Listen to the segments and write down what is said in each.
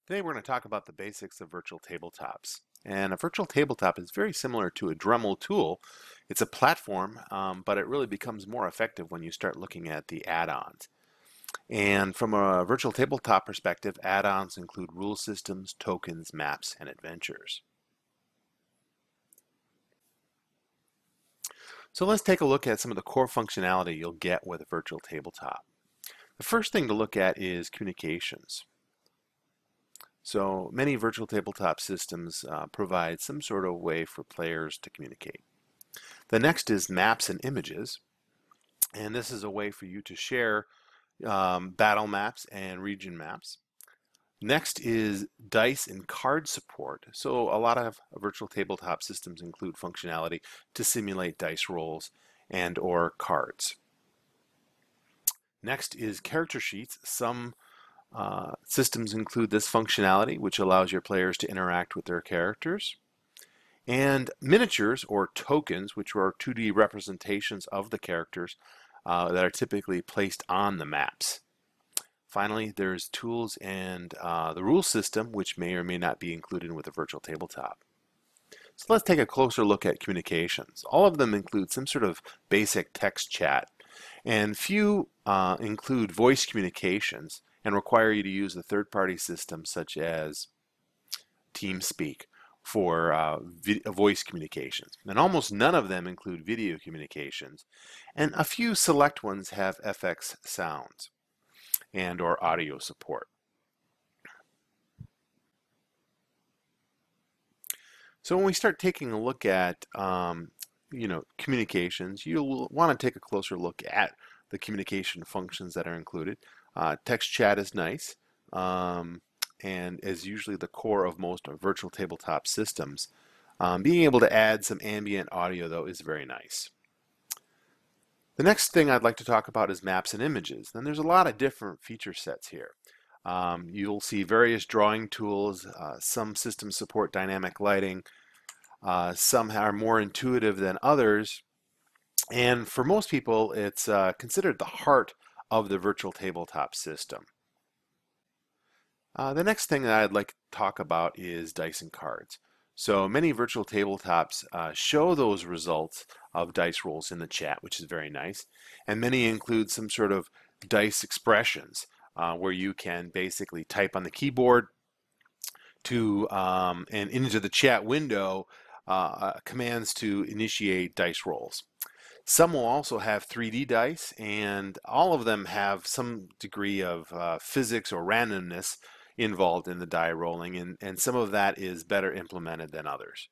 Today we're going to talk about the basics of virtual tabletops. And a virtual tabletop is very similar to a Dremel tool. It's a platform, but it really becomes more effective when you start looking at the add-ons. And from a virtual tabletop perspective, add-ons include rule systems, tokens, maps, and adventures. So let's take a look at some of the core functionality you'll get with a virtual tabletop. The first thing to look at is communications. So many virtual tabletop systems provide some sort of way for players to communicate. The next is maps and images, and this is a way for you to share battle maps and region maps. Next is dice and card support. So a lot of virtual tabletop systems include functionality to simulate dice rolls and or cards. Next is character sheets. Some systems include this functionality, which allows your players to interact with their characters. And miniatures or tokens, which are 2D representations of the characters that are typically placed on the maps. Finally, there's tools and the rule system, which may or may not be included with a virtual tabletop. So let's take a closer look at communications. All of them include some sort of basic text chat, and few include voice communications and require you to use a third-party system such as TeamSpeak for voice communications. And almost none of them include video communications, and a few select ones have FX sounds and or audio support. So when we start taking a look at communications, you'll want to take a closer look at the communication functions that are included. Text chat is nice and is usually the core of most virtual tabletop systems. Being able to add some ambient audio, though, is very nice. The next thing I'd like to talk about is maps and images. And there's a lot of different feature sets here. You'll see various drawing tools. Some systems support dynamic lighting. Some are more intuitive than others. And for most people, it's considered the heart of the virtual tabletop system. The next thing that I'd like to talk about is dice and cards. So many virtual tabletops show those results of dice rolls in the chat, which is very nice. And many include some sort of dice expressions where you can basically type on the keyboard to and into the chat window commands to initiate dice rolls. Some will also have 3D dice, and all of them have some degree of physics or randomness involved in the die rolling, and some of that is better implemented than others.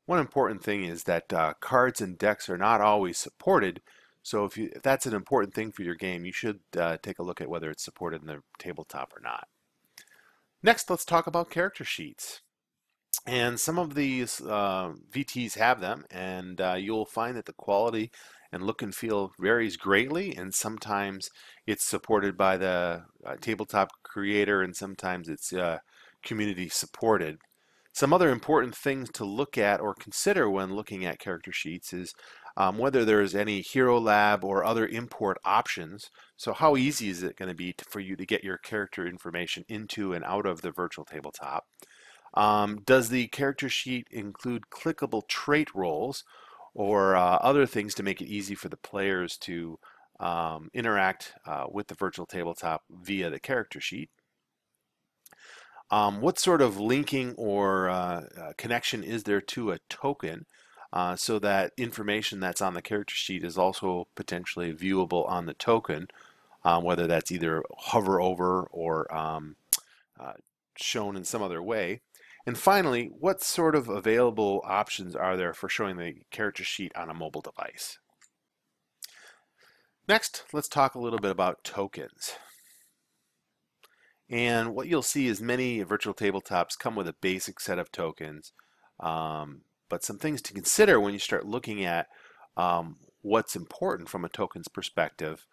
One important thing is that cards and decks are not always supported, so if that's an important thing for your game, you should take a look at whether it's supported in the tabletop or not. Next, let's talk about character sheets. And some of these VTs have them, and you'll find that the quality and look and feel varies greatly, and sometimes it's supported by the tabletop creator, and sometimes it's community supported. Some other important things to look at or consider when looking at character sheets is whether there's any Hero Lab or other import options. So how easy is it going to be for you to get your character information into and out of the virtual tabletop? Does the character sheet include clickable trait roles or other things to make it easy for the players to interact with the virtual tabletop via the character sheet? What sort of linking or connection is there to a token so that information that's on the character sheet is also potentially viewable on the token, whether that's either hover over or shown in some other way? And finally, what sort of available options are there for showing the character sheet on a mobile device? Next, let's talk a little bit about tokens. And what you'll see is many virtual tabletops come with a basic set of tokens, but some things to consider when you start looking at what's important from a tokens perspective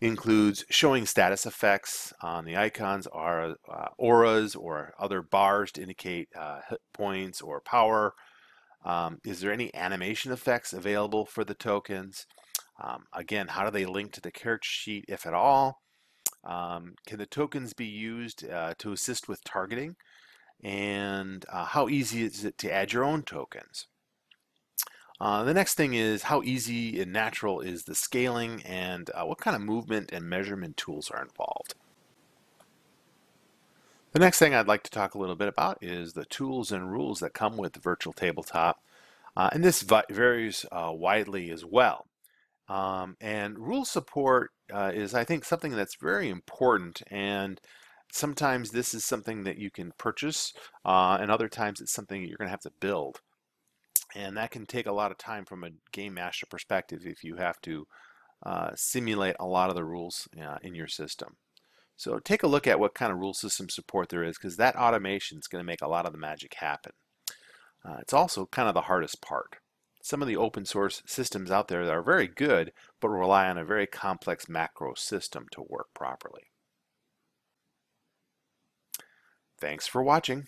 includes showing status effects on the icons, or auras or other bars to indicate hit points or power. Is there any animation effects available for the tokens? Again, how do they link to the character sheet, if at all? Can the tokens be used to assist with targeting? And how easy is it to add your own tokens? The next thing is how easy and natural is the scaling, and what kind of movement and measurement tools are involved. The next thing I'd like to talk a little bit about is the tools and rules that come with Virtual Tabletop, and this varies widely as well. And rule support is, I think, something that's very important, and sometimes this is something that you can purchase, and other times it's something you're going to have to build. And that can take a lot of time from a game master perspective if you have to simulate a lot of the rules in your system. So take a look at what kind of rule system support there is, because that automation is going to make a lot of the magic happen. It's also kind of the hardest part. Some of the open source systems out there that are very good, but rely on a very complex macro system to work properly. Thanks for watching.